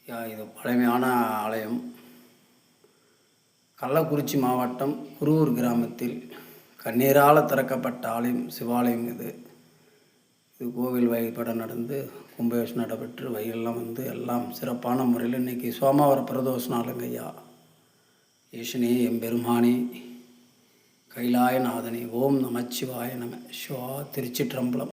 இது பழமையான ஆலயம். கள்ளக்குறிச்சி மாவட்டம் குருவூர் கிராமத்தில் கண்ணீரால் திறக்கப்பட்ட ஆலயம், சிவாலயம் இது. கோவில் வழிபாடு நடந்து கும்பாபிஷேகம் நடைபெற்று வழியெல்லாம் எல்லாம் சிறப்பான முறையில் இன்றைக்கி சோமவார பிரதோஷ நாளுங்க ஐயா. ஈசனே எம்பெருமானே கைலாயநாதனே ஓம் நமச்சிவாய நம சிவா. திருச்சிற்றம்பலம்.